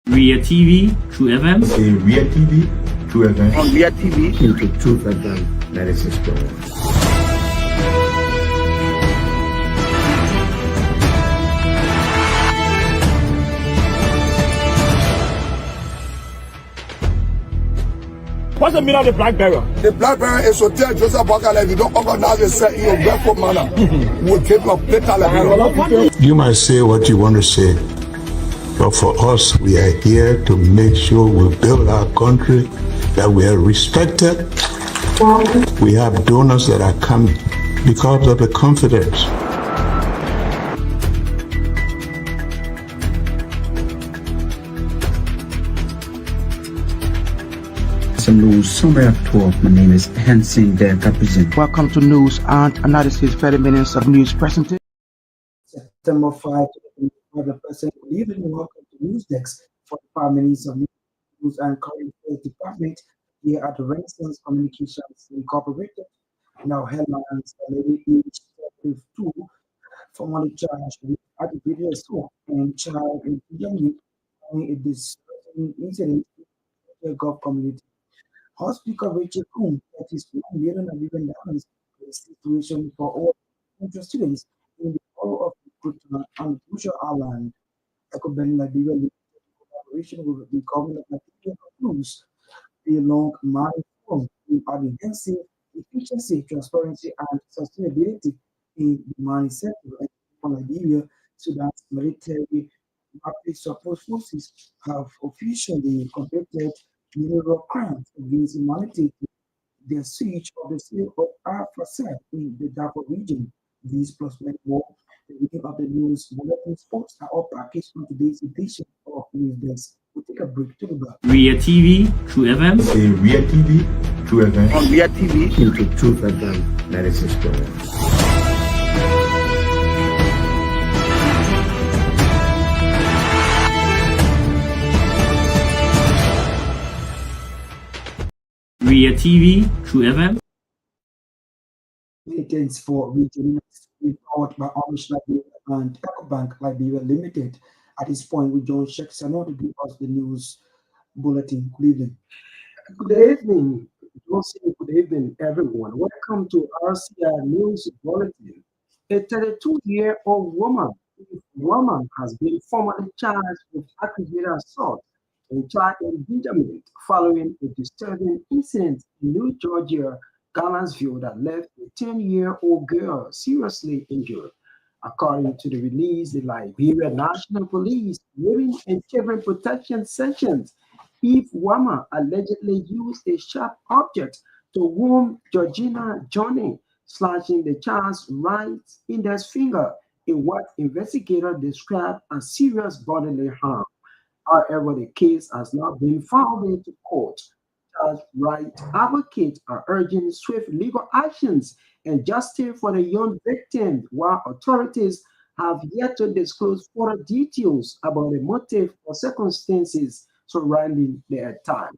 Ria TV, True FM. Say Ria TV, True FM. On Ria TV, into True FM 96.1. What's the meaning of the black barrel? The black barrel is to tell Joseph Bakala, if you don't organize yourself in your barefoot manner, we'll give you a better. You might say what you want to say, but for us, we are here to make sure we build our country, that we are respected. We have donors that are coming because of the confidence. News Summary of 12. My name is Hansen the Representative. Welcome to News and Analysis 30 minutes of news presentation. September 5 to the person. Good evening and welcome to News Desk, 45 minutes of news and current affairs department here at the Renaissance Communications Incorporated. Now headlines: Lady aged 2 formally charged with aggravated assault and child endangerment in a distressing incident in the Gulf community. House Speaker Rachel Coon, that is $1 million a situation for all students in the whole of Kuta and Busha Island. Torgbean Liberia, in collaboration with the government of Nigeria, concludes the long marriage form in enhancing efficiency, transparency, and sustainability in the mining sector. And for Liberia, Sudan's military rapid support forces have officially completed mineral crimes against humanity, the siege of the city of Al-Fasad in the Darfur region. These plus many more, the reading of the news, bulletin sports are all packaged on today's edition of News Desk. We'll take a break to the back. Ria TV, True FM. Say Ria TV, True FM. On Ria TV, into True FM 96.1. Ria TV, True FM. Militants for regional report by Amish Liberia and EcoBank Liberia Limited. At this point, we join Sheikh Sanoa to give us the news bulletin. Good evening. Good evening, Josie. Good evening, everyone. Welcome to RCI News Bulletin. A 32-year-old woman has been formally charged with aggravated assault and child endangerment following a disturbing incident in New Georgia, Gallantsville, that left a 10-year-old girl seriously injured. According to the release, the Liberia National Police Women and Children Protection Sections, Eve Wama allegedly used a sharp object to wound Georgina Johnny, slashing the child's right index finger in what investigators described as serious bodily harm. However, the case has not been filed into court. Child rights advocates are urging swift legal actions and justice for the young victim, while authorities have yet to disclose further details about the motive or circumstances surrounding the attack.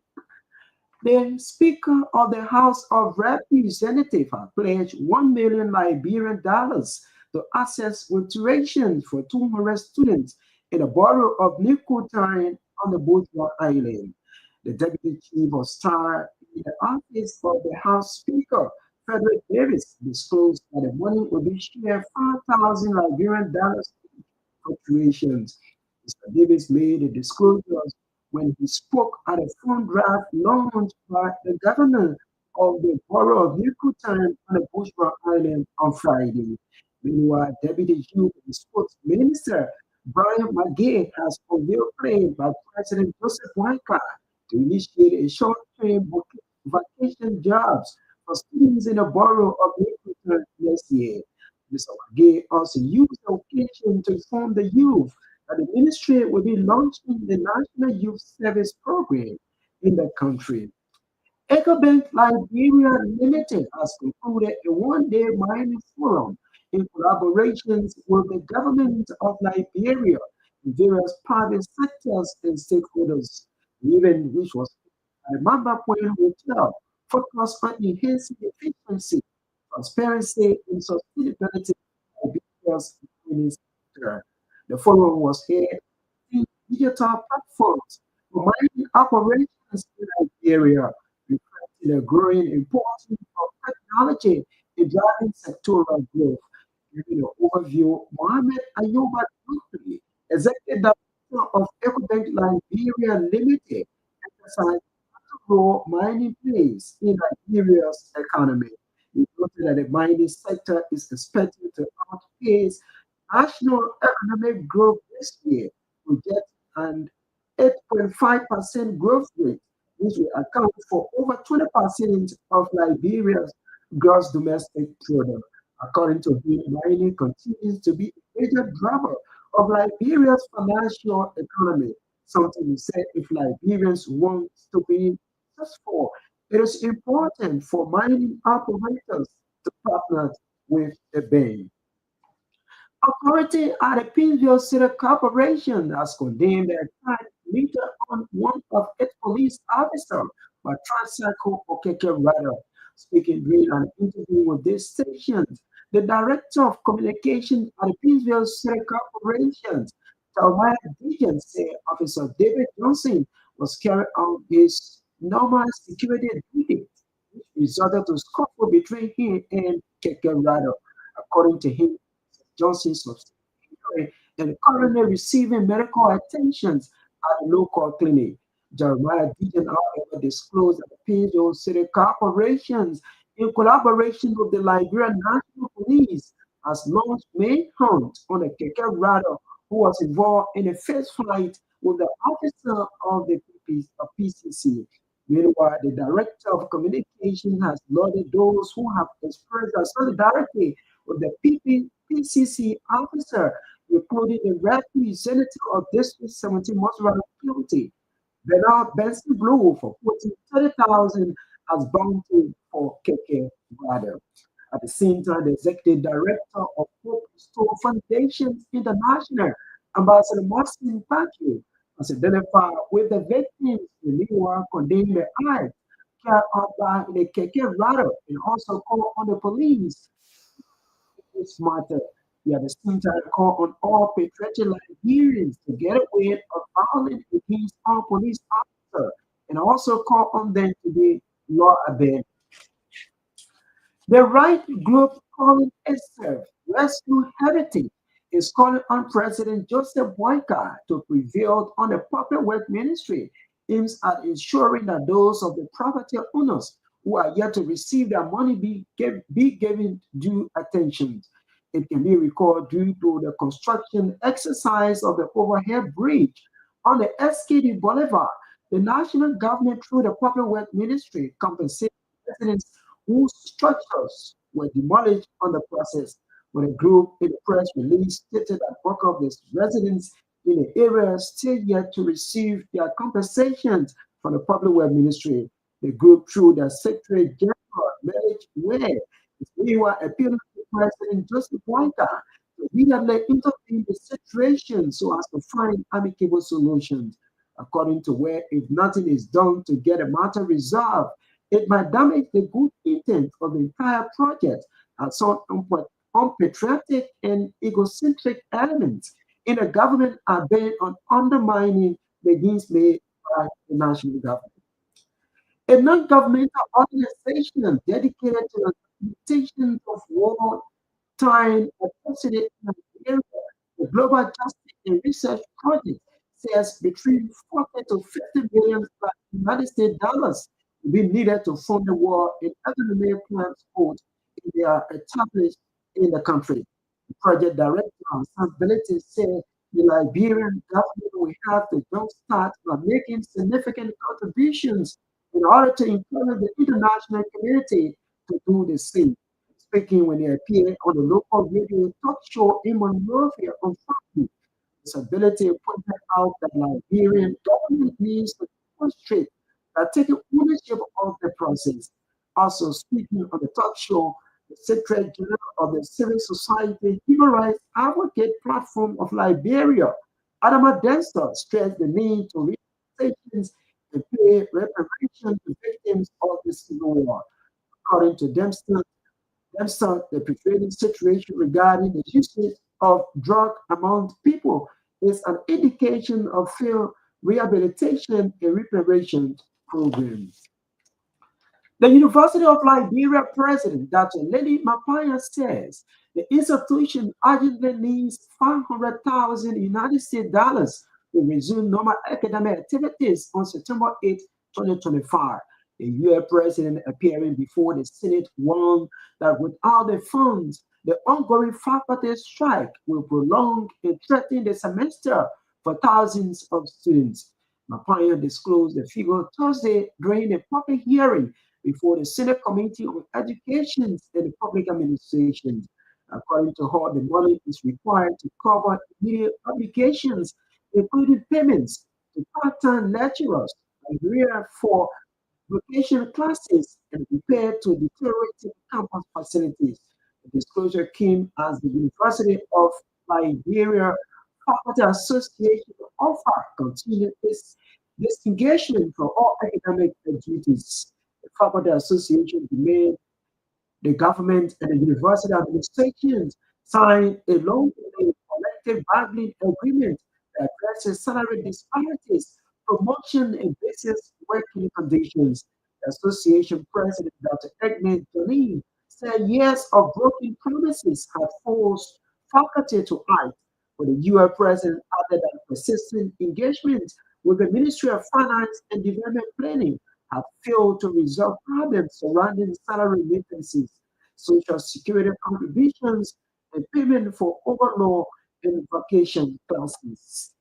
The Speaker of the House of Representatives has pledged $1 million Liberian to access tuition for 200 students in the borough of Nikutain on the Bourgeois Island. The Deputy Chief of Staff in the office of the House Speaker, Frederick Davis, disclosed that the money will be shared 5,000 Liberian dollars for tuitions. Mr. Davis made the disclosures when he spoke at a fund drive launched by the governor of the borough of Nikutain on the Bourgeois Island on Friday. Meanwhile, Deputy Youth and Sports Minister Brian McGee has unveiled plan by President Joseph Waka to initiate a short-term vacation jobs for students in the borough of Nikutain next year. Mr. McGee also used the occasion to inform the youth that the ministry will be launching the National Youth Service Program in the country. EcoBank Liberia Limited has concluded a one-day mining forum in collaborations with the government of Liberia, various private sectors and stakeholders. The event, which was at the Mamba Point Hotel, focused on enhancing efficiency, transparency, and sustainability of Liberia's mining sector. The forum was held in digital platforms for mining operations in Nigeria, reflecting the growing importance of technology in driving sectoral growth. Giving an overview, Mohammed Ayuba Dukri, Executive Director of EcoBank Liberia Limited, emphasized the role mining plays in Nigeria's economy. He noted that the mining sector is expected to outpace national economic growth this year, projecting an 8.5% growth rate, which will account for over 20% of Liberia's gross domestic product. According to him, mining continues to be a major driver of Liberia's financial economy. Something he said if Liberians want to be successful, it is important for mining operators to partner with the bank. Authority at the Pittsville City Corporation has condemned the attack later on one of its police officers by tricycle Okeke Rider. Speaking during an interview with this station, the Director of Communication at the Pittsville City Corporation, Jeremiah Deacon, said Officer David Johnson was carrying out his normal security duty, which resulted to scuffle between him and Keke Rider. According to him, Johnson substituted and currently receiving medical attention at the local clinic. Jeremiah Deacon, however, disclosed that the Pittsville City Corporations, in collaboration with the Liberian National Police, has launched manhunt on a Keke Rider who was involved in a fist fight with the officer of the PCC. Meanwhile, the Director of Communication has lauded those who have expressed their solidarity with the PCC officer, including the representative of District 17 Mosra County, Bernard Benson Blue, for putting 30,000 as bounty for Keke Rider. At the same time, the Executive Director of Hope Store Foundations International, Ambassador Martin Patrick, has identified with the victims in meanwhile condemned the act carried out by the Keke Rider and also called on the police this matter. We at the same time call on all patriotic Liberians to get away of violence against all police officers and also call on them to be law-abiding. The right group calling itself Rescue Heritage is calling on President Joseph Boyka to prevail on the Public Works Ministry, aims at ensuring that those of the property owners who are yet to receive their money be given due attention. It can be recalled due to the construction exercise of the overhead bridge on the SKD Boulevard. The national government, through the Public Works Ministry, compensated residents whose structures were demolished on the process. When a group in the press release stated that work of the residents in the area still yet to receive their compensations from the Public Works Ministry. The group, through the Secretary General, Managed Way, is meanwhile appealing to President Joseph Boyka to immediately intervene in the situation so as to find amicable solutions. According to Way, if nothing is done to get the matter resolved, it might damage the good intent of the entire project and some unpatriotic and egocentric elements in the government are bent on undermining the gains made by the national government. A non-governmental organization dedicated to the implementation of wartime atrocity in Nigeria, the Global Justice and Research Project, says between 40 to 50 billion United States dollars will be needed to fund the war and economic plans if they are established in the country. The project director of responsibility said the Liberian government will have to jumpstart by making significant contributions in order to encourage the international community to do the same. Speaking when he appeared on the local radio talk show in Monrovia on Friday, disability pointed out that Liberian government needs to demonstrate that taking ownership of the process. Also speaking on the talk show, the Secretary General of the Civil Society Human Rights Advocate Platform of Liberia, Adama Denster, stressed the need to reach stations and pay reparation to victims of the civil war. According to Dempster, the prevailing situation regarding the usage of drug among people is an indication of failed rehabilitation and reparation programs. The University of Liberia president, Dr. Lady Mapaya, says the institution urgently needs 500,000 United States dollars to resume normal academic activities on September 8, 2025. The U.S. president, appearing before the Senate, warned that without the funds, the ongoing faculty strike will prolong and threaten the semester for thousands of students. Mapaya disclosed the figure Thursday during a public hearing before the Senate Committee on Education and Public Administration. According to her, the money is required to cover immediate obligations, including payments to part-time lecturers, Liberia for vocational classes, and repair to deteriorating campus facilities. The disclosure came as the University of Liberia Faculty Association offer continued its disengagement from all academic duties. The Faculty Association demanded the government and the university administrations sign a long-term collective bargaining agreement that addresses salary disparities, promotion, and basic working conditions. The association president, Dr. Edmund Jolene, said years of broken promises have forced faculty to act. But the U.S. president added that persistent engagement with the Ministry of Finance and Development Planning have failed to resolve problems surrounding salary remittances, social security contributions, and payment for overload and vacation classes.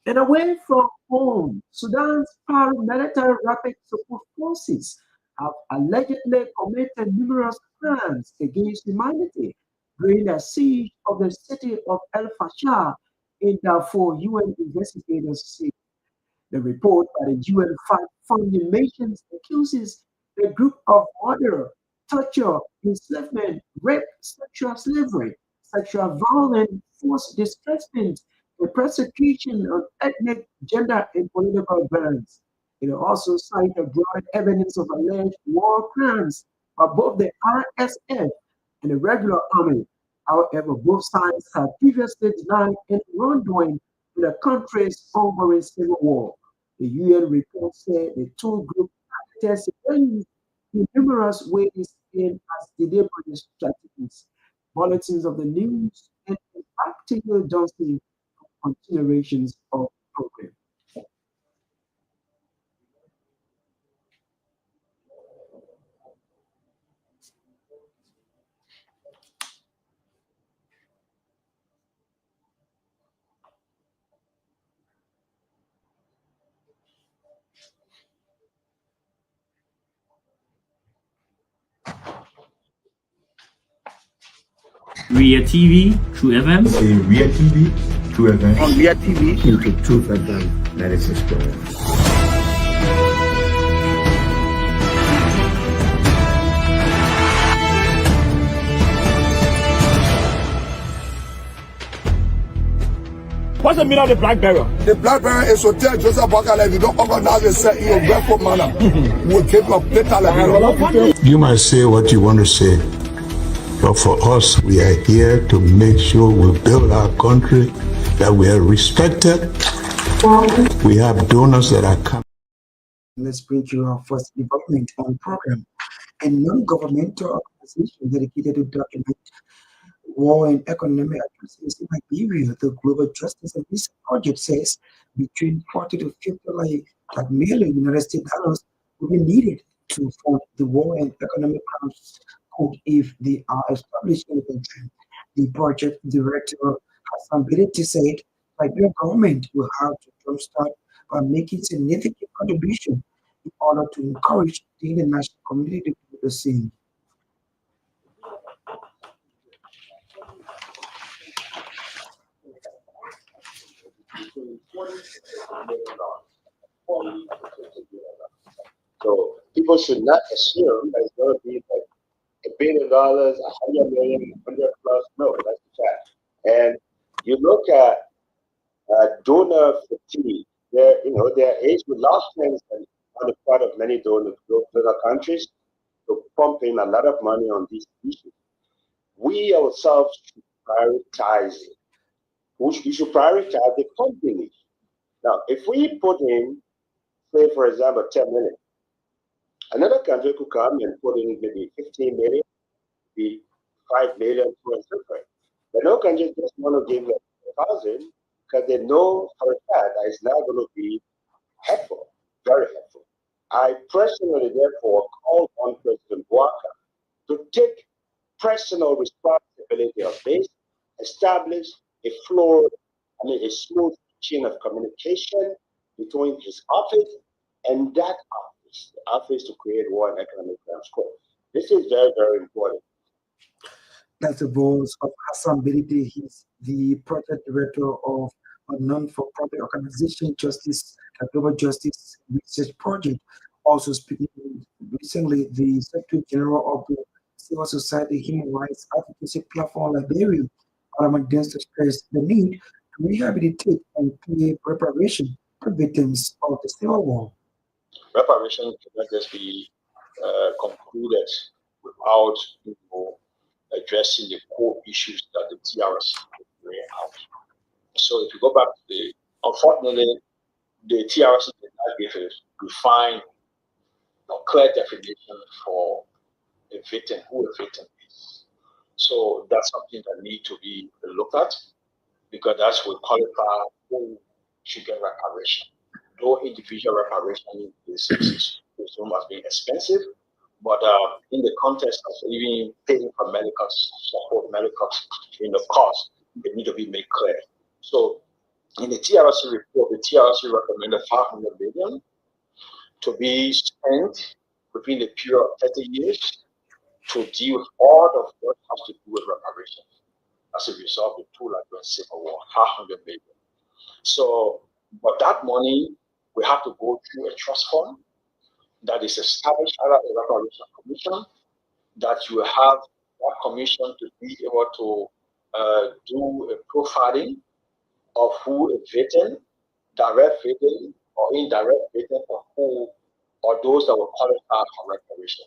And away from home, Sudan's paramilitary rapid support forces have allegedly committed numerous crimes against humanity during the siege of the city of El Fasher in Darfur, UN investigators say. The report by the UN funding nations accuses the group of murder, torture, enslavement, rape, sexual slavery, sexual violence, forced displacement, the persecution of ethnic, gender, and political violence. It also cited broad evidence of alleged war crimes by both the RSF and the regular army. However, both sides have previously denied any wrongdoing in the country's ongoing civil war. The UN report said the two groups targeted civilians in numerous ways and as deliberate strategies. Bulletins of the news and particular Johnson continuations of the program. Ria TV, True FM. Say Ria TV, True FM. On Myean TV. Into Truth FM 96.1. What's the meaning of the black barrier? The black barrier is to tell Joseph Bakala if you don't organize yourself in a respectful manner, we'll keep you later. You might say what you want to say, but for us, we are here to make sure we build our country, that we are respected. We have donors that are coming. Let's bring you our first development on program. A non-governmental organization dedicated to document war and economic atrocities in Liberia, the Global Justice and Peace Project says between 40 to 50 million United States dollars will be needed to fund the war and economic crimes code if they are established in the country. The project director Hassan Bility said Liberian government will have to jumpstart by making significant contribution in order to encourage the international community to do the same. So people should not assume that it's going to be like $1 billion, 100 million, 100 plus. No, that's the fact. And you look at donor fatigue. There is reluctance on the part of many donor countries to pump in a lot of money on these issues. We ourselves should prioritize it. we should prioritize the company. Now, if we put in, say, for example, 10 million, another country could come and put in maybe 15 million, maybe 5 million, to a different. But no country just want to give 1,000 because they know for a fact that it's not going to be helpful, very helpful. I personally, therefore, call on President Walker to take personal responsibility of this, establish a smooth chain of communication between his office and that office, the office to create one economic score. This is very, very important. That's the voice of Hassan Belite. He's the project director of a non-for-profit organization, Global Justice Research Project. Also speaking recently, the Secretary General of the Civil Society Human Rights Advocacy Platform Liberia, Adama Denster, stressed the need to rehabilitate and pay reparation to victims of the Civil War. Reparation cannot just be concluded without addressing the core issues that the TRC is bringing out. So if you go back to unfortunately, the TRC did not give a defined or clear definition for a victim, who a victim is. So that's something that needs to be looked at, because that's what qualify who should get reparation. Though individual reparation is assumed as being expensive, but in the context of even paying for medical support, cost, they need to be made clear. So in the TRC report, the TRC recommended 500 million to be spent within the period of 30 years to deal with all of what has to do with reparation as a result of the two Civil War, 500 million. So, but that money, we have to go through a trust fund that is established under a reparation commission, that you have that commission to be able to do a profiling of who a victim, direct victim or indirect victim, of who or those that will qualify for reparation.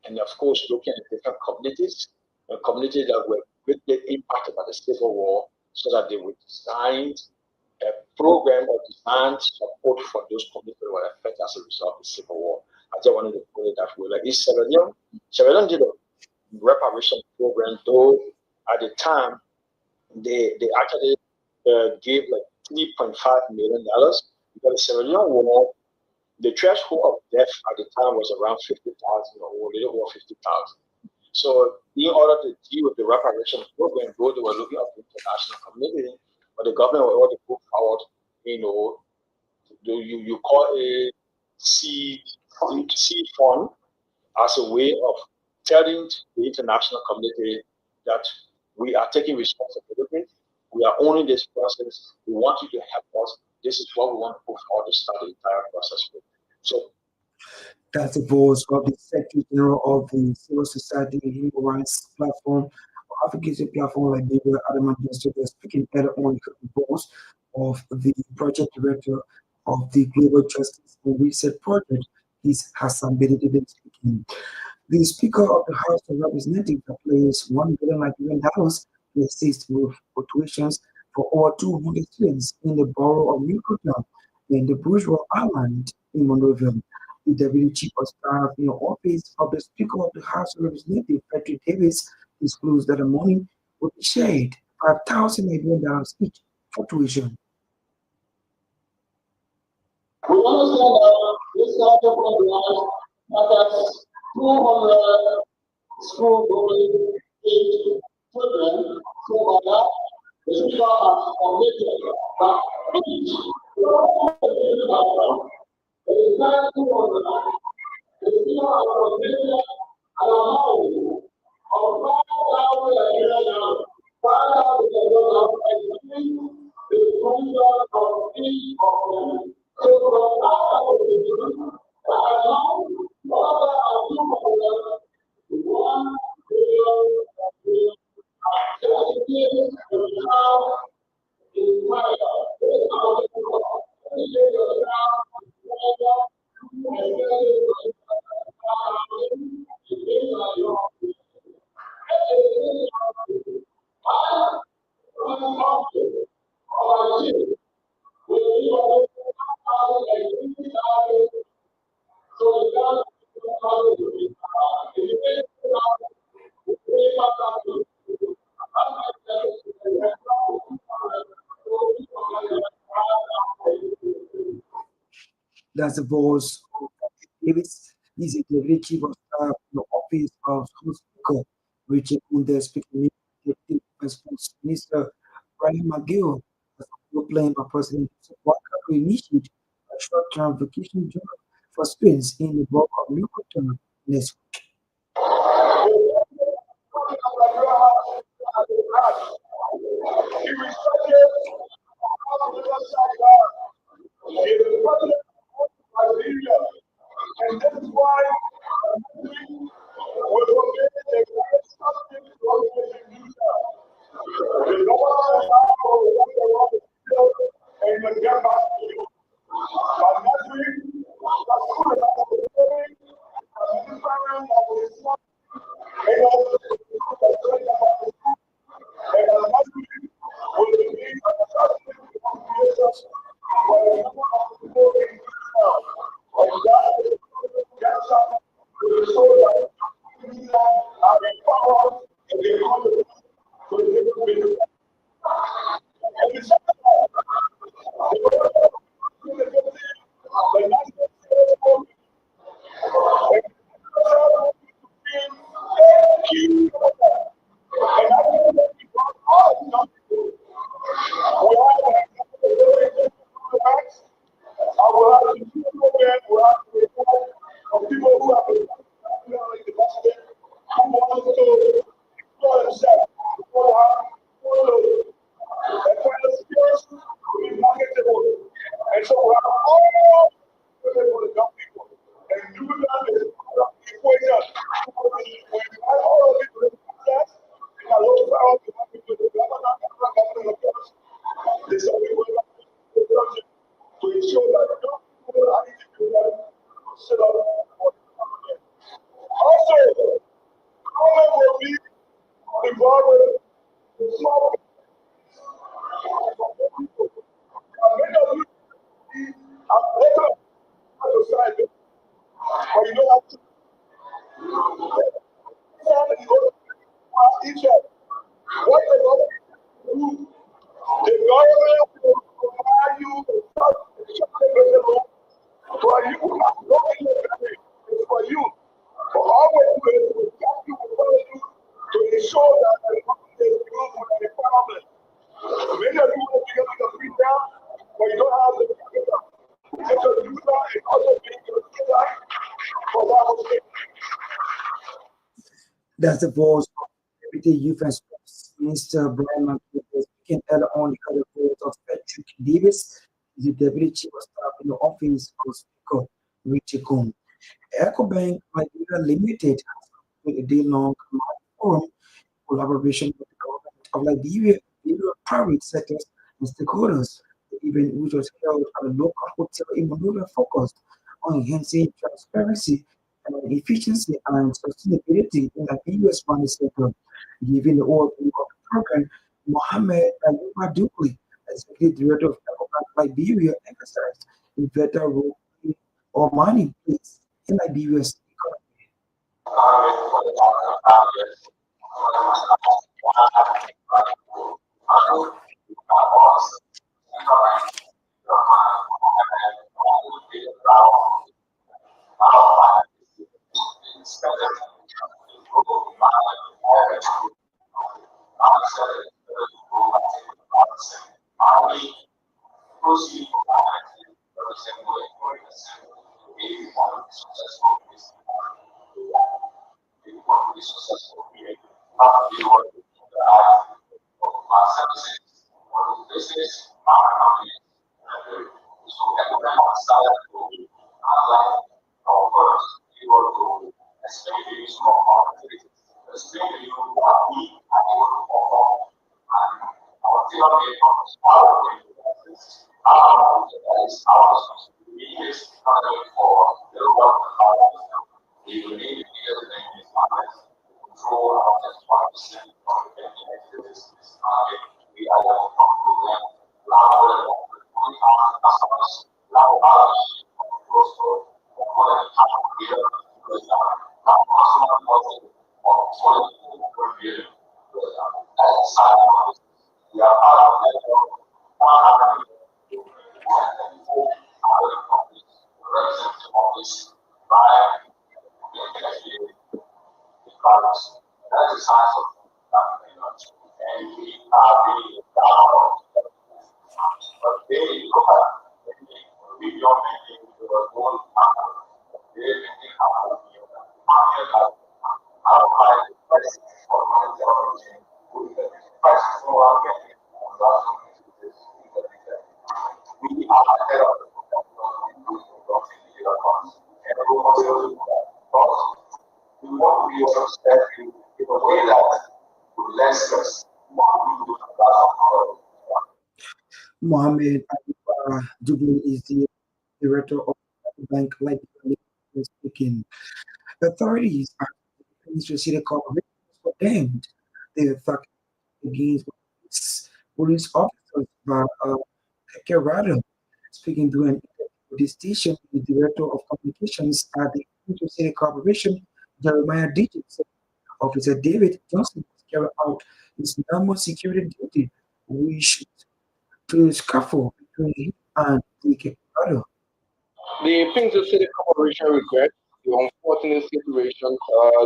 And of course, looking at different communities, communities that were greatly impacted by the Civil War, so that they would design a program or design support for those communities that were affected as a result of the Civil War. I just wanted to put it that way. Like East Sierra Leone did a reparation program, though at the time they actually gave like $3.5 million, because the Sierra Leone War, the threshold of death at the time was around 50,000 or a little over 50,000. So in order to deal with the reparation program, though they were looking at the international community, but the government was able to put forward, you call a seed fund as a way of telling the international community that we are taking responsibility, we are owning this process, we want you to help us, this is what we want to put forward to start the entire process with. So that's the voice of the Secretary General of the Civil Society Human Rights Platform, Advocacy Platform Liberia, Adama Denster, speaking better on the voice of the project director of the Global Justice and Research Project, is Hassan Belite speaking. The Speaker of the House of Representatives placed $1 billion to assist with tuitions for over 200 students in the borough of Newcastle in the Bourgeois Island in Monroeville. The Deputy Chief of Staff in the office of the Speaker of the House of Representatives, Patrick Davis, disclosed that the money would be shared $5,000 each for tuition. We understand that this kind of program affects 200 school-going age children. So by that, the Speaker has committed that each the entire 200, the Speaker has committed an amount of $5,000, the provision of each of them. So from our position, the amount of $1 billion That's the voice of Davis. He's a deputy chief of staff in the office of House Speaker, Richard Munder, speaking with Deputy Defense Minister Brian McGill has proclaimed a president support to initiate a short-term vacation job for students in the bulk of local term next week. And that is why we're going to get a something to the Lord and the Gamma. But next week, That's the voice of Deputy Youth and Sports Minister Brian McGill speaking earlier on the other voice of Patrick Davis, the Deputy Chief of Staff in the office of Speaker Richard Coon. EcoBank Nigeria Limited has completed a day-long forum in collaboration with the government of Liberia, private sectors, and stakeholders. The event, which was held at a local hotel in Monrovia, focused on enhancing transparency and efficiency and sustainability in the U.S. money sector. Given the overview of the program, Mohammed Ayuba Dukli, Executive Director of EcoBank Liberia, emphasized the better role or money plays in Liberia's economy. Mohammed Dubin is the director of the bank, like speaking. Authorities are Ministry City Corporation condemned the attack against police officers by Kerala. Speaking during an interview with the station, the director of communications at the Ministry City Corporation, Jeremiah Digit, said Officer David Johnson was carrying out his normal security duty, which to scuffle between him and the Kerala. The Pinto City Corporation regrets the unfortunate situation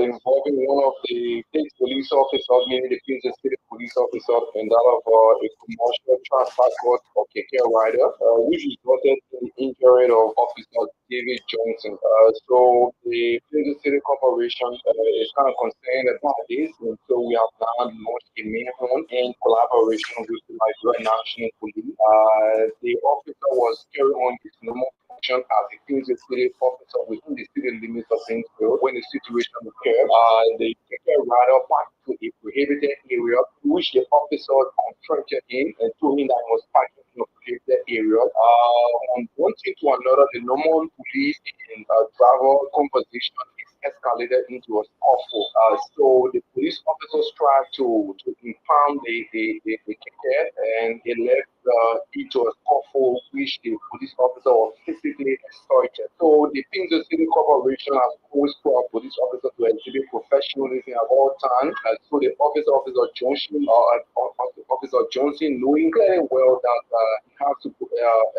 involving one of the state police officers, meaning the Pinto City police officer, and that of a commercial transport of KK rider, which resulted in the injury of Officer David Johnson. So the Pinto City Corporation is kind of concerned about this, and so we have now launched a Myean in collaboration with the Nigerian National Police. The officer was carrying on his normal function as a Pinto City officer within the city limits of Kingsville when the situation occurred. The ticket rider parked to a prohibited area, which the officer confronted him and told him that he was parking in a prohibited area. On one thing to another, the normal police and driver conversation is escalated into a scuffle. So the police officers tried to impound the ticket, and they left into a scuffle, which the police officer was physically exploited. So the Pinto City Corporation has always put our police officers to exhibit professionalism at all times. So the Officer Johnson, knowing clearly well that he has to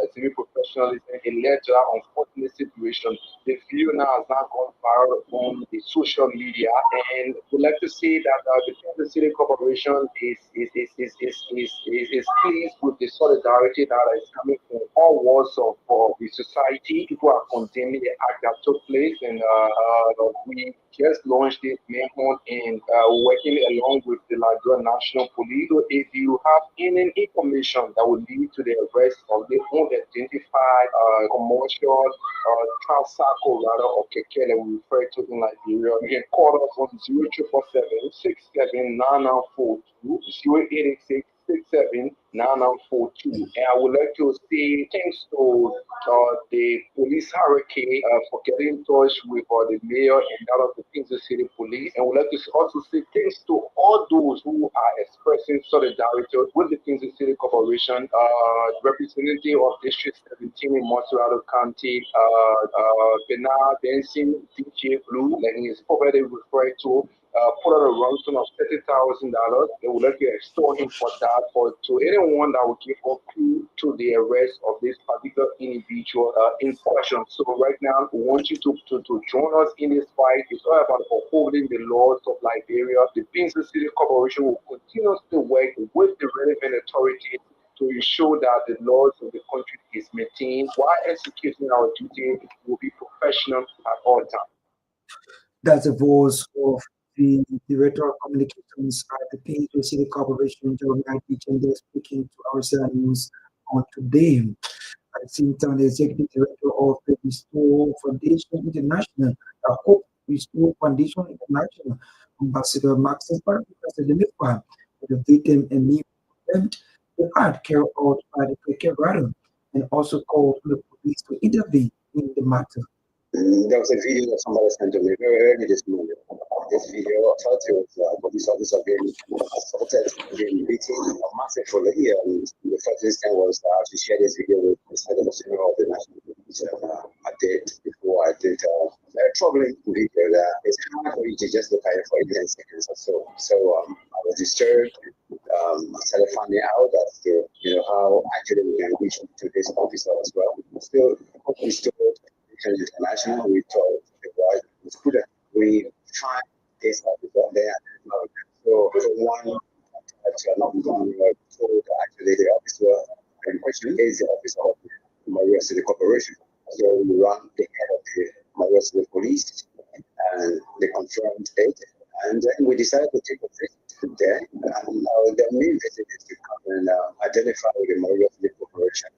exhibit professionalism, it led to that unfortunate situation. The video now has not gone viral on the social media, and we'd like to say that the Pinto City Corporation is pleased with the solidarity that is coming from all walls of the society. People are condemning the act that took place, and we just launched this Myean and working along with the Nigerian National Police. So if you have any information that would lead to the arrest of the unidentified commercial tricycle rider or keke that we refer to in Liberia, you can call us on 0777 679942, 0886 679942. And I would like to say thanks to the police hurricane for getting in touch with the mayor and that of the Pinto City Police. And I would like to also say thanks to all those who are expressing solidarity with the Pinto City Corporation, representative of District 17 in Montserrat County, Bernard Benson, DJ Blue, like he is probably referred to, put out a ransom of $30,000. They would like to extort him for that, or to anyone that will give a clue to the arrest of this particular individual in question. So right now, we want you to join us in this fight. It's all about upholding the laws of Liberia. The Pinto City Corporation will continuously work with the relevant authorities to ensure that the laws of the country is maintained while executing our duty. Will be professional at all times. That's the voice of the Director of Communications at the Pinto City Corporation, Jeremiah Digit, and they're speaking to our news on today. At the same time, the Executive Director of the Restore Foundation International, Hope Restore Foundation International, Ambassador Maxis Barber, President Nifa, the victim and me the art carried out by the Keke Rider, and also called the police to intervene in the matter. There was a video that somebody sent to me very early this morning. This video, I thought it was police officer being assaulted, being beaten, massively here. And the first instant was to share this video with the head of the Sanoa of the National Police. I did before I did very troubling video that it's hard for you to just look at it for 11 seconds or so. So I was disturbed. I started finding out that how actually we can reach to this officer as well. Still, we told International, we told the boys, it's good that we find this officer there. So one told actually the officer in question is the officer of the Myean City Corporation. So we run the head of the Myean City Police, and they confirmed it. And then we decided to take a visit there. And the main visit is to come and identify with the Myean City Corporation,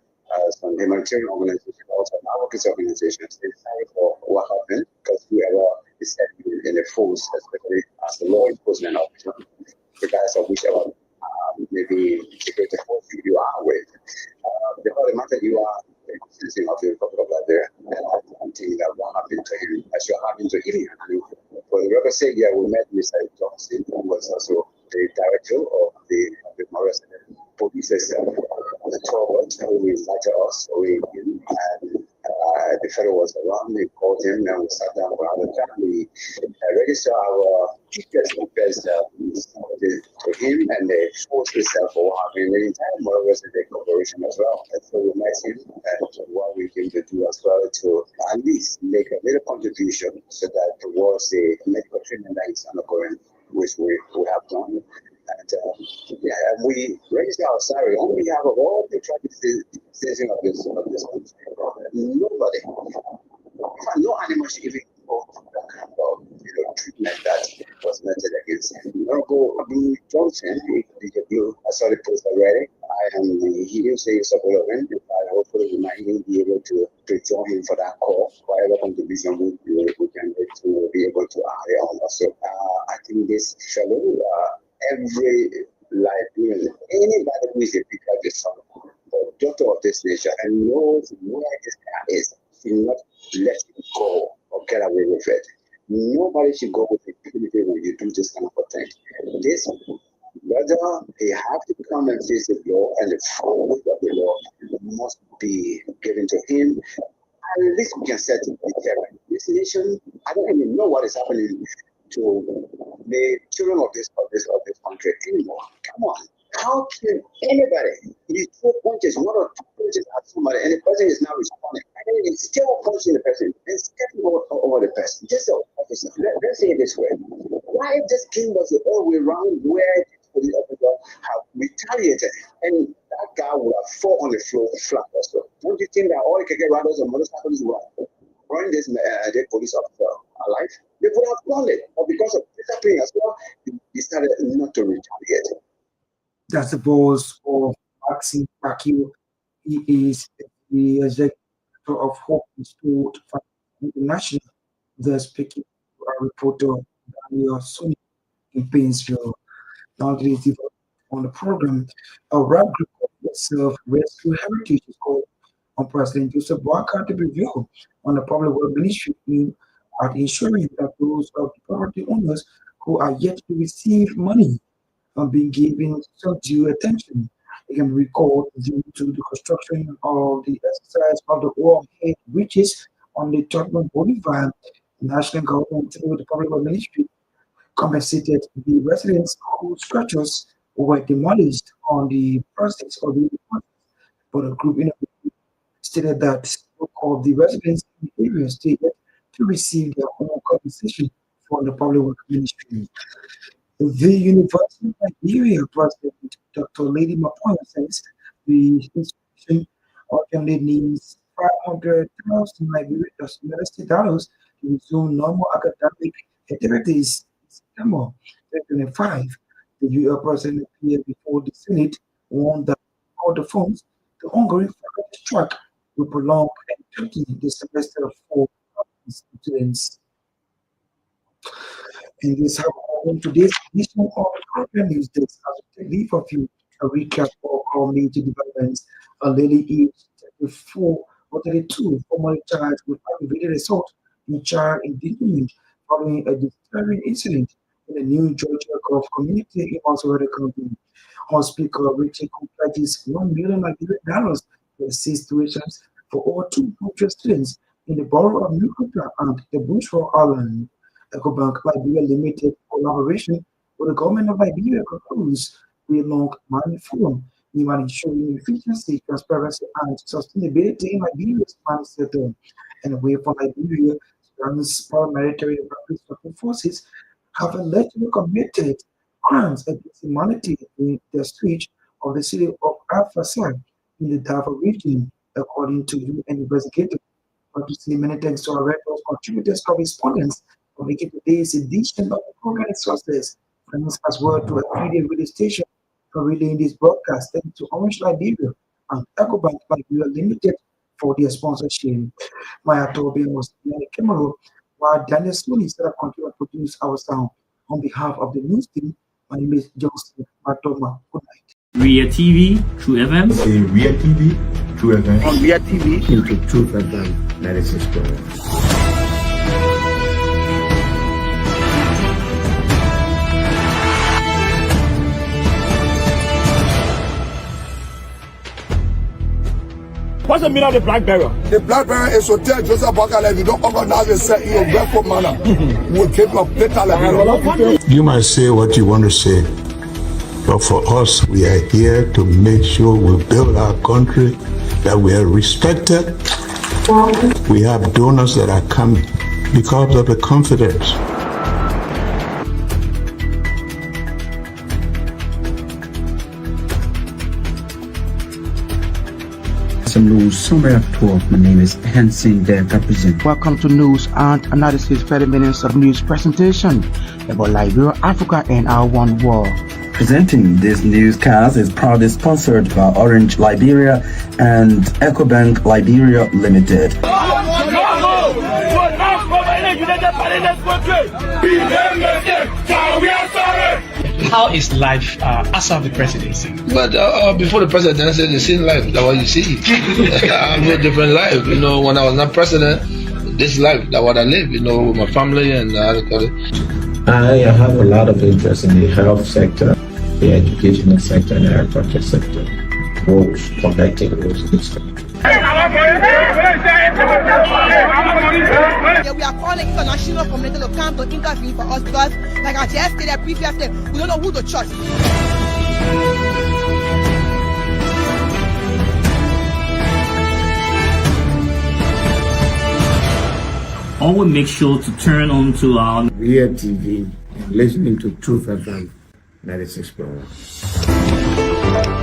some humanitarian organizations, also advocacy organizations. They decided for what happened because we are in the force, especially as the law enforcement officer, regardless of whichever maybe security force you are with. The whole matter you are the citizen of the Republic of Liberia, and I think that what happened to him, as should happen to him. And for the record sake, we met Mr. Johnson, who was also the director of the Myean Police itself, the Torgbean, who invited us, and the fellow was around. We called him and we sat down for another time. We registered our tickets to him and the force itself for having the entire Myean City Corporation as well. And so we met him and what we came to do as well to at least make a little contribution so that towards the medical treatment that is undergoing, which we have done. And we raised our salary on behalf of all the traffic citizens of this country. Nobody, no animal should even go through that kind of treatment that was meted against him. Blue Johnson, I saw the post already. I am the hearsay support of him. I hopefully we might even be able to join him for that call. Whatever contribution we can make to be able to add on. So I think this fellow, every Liberian, anybody who is a big of this son or daughter of this nation and knows where this guy is, should not let him go or get away with it. Nobody should go with impunity when you do this kind of thing. This brother, he have to come and face the law, and the full weight of the law must be given to him. And at least we can set the deterrent. This nation, I don't even know what is happening to the children of this country anymore. Come on. How can anybody, you throw punches, one or two punches at somebody, and the person is now responding, and then it's still punching the person, and stepping over the person? Just the officer. Let's say it this way. Why if this king was the other way around where the police officer have retaliated, and that guy would have fallen on the floor flat as well? Don't you think that all the KK riders and motorcycles were running this the police officer alive? They would have done it, but because of this happening as well, they decided not to retaliate. That's the voice of Maxine Pacquiao. He is the executive of Hope Institute International. The speaking to our reporter Daniel Sony in Painesville. Now on the program, a rap group of self-rescue heritage is called on President Joseph Boakai to review on the public work ministry aimed at ensuring that those of the property owners who are yet to receive money are being given some due attention. It can be recalled due to the construction of the exercise of the overhead bridges on the Torgbean Boulevard. The national government through the public work ministry compensated the residents whose structures were demolished on the process of the project. But a group in stated that of the residents in the area stated to receive their own compensation from the public work ministry. The University of Liberia President Dr. Lady Mapoya says the institution urgently needs $500,000 Liberian dollars to resume normal academic activities in September 2025. The UL President appeared before the Senate warned that all the funds, the ongoing faculty strike will prolong and threaten the semester for students. And this is how today's edition of Torgbean News Desk. As we take leave of you, a recap of our major developments. A lady aged 34 or 32 formerly charged with aggravated assault and child endangerment following a disturbing incident in the New Georgia Gulf community in Monterey County. House Speaker Richard pledges $1 million to assist tuitions for over 200 students in the borough of Nukuta and the Bushra Island. EcoBank Liberia Limited collaboration with the government of Liberia proposed a long money forum in ensuring efficiency, transparency, and sustainability in Liberia's money sector. And away from Liberia, Sudan's paramilitary rapid forces have allegedly committed crimes against humanity in the streets of the city of Al-Fasad in the Darfur region, according to UN investigators. But to say many thanks to our Red Cross contributors, correspondents, for making today's edition of the program success. Thanks as well to a radio station for relaying this broadcast. Thank you to Orange Liberia and EcoBank Liberia Limited for their sponsorship. Torgbean was in the camera, while Daniel Sweeney said I continue to produce our sound. On behalf of the news team, my name is Joseph Gbarntolmah. Good night. Ria TV, True FM. Say Ria TV, True FM. On Ria TV. Into True FM 96.1. What's the meaning of the black barrier? The black barrier is to tell Joseph Bakala if you don't organize yourself in a respectful manner, we'll keep you updated. You might say what you want to say, but for us, we are here to make sure we build our country, that we are respected. We have donors that are coming because of the confidence. News summary of 12. My name is Hansen the represent. Welcome to News and Analysis 30 minutes of news presentation about Liberia, Africa, and our one world. Presenting this newscast is proudly sponsored by Orange Liberia and EcoBank Liberia Limited. How is life after the presidency? But before the presidency, the same life, that's what you see. I have a different life. You know, when I was not president, this life, that's what I live, you know, with my family and I have a lot of interest in the health sector, the educational sector, and the agriculture sector. Roads, connecting roads and stuff. We are calling international community to come to intervene for us because, like I just stated previously, we don't know who to trust. Always make sure to turn on to our Ria TV and listening to Truth FM 96.1.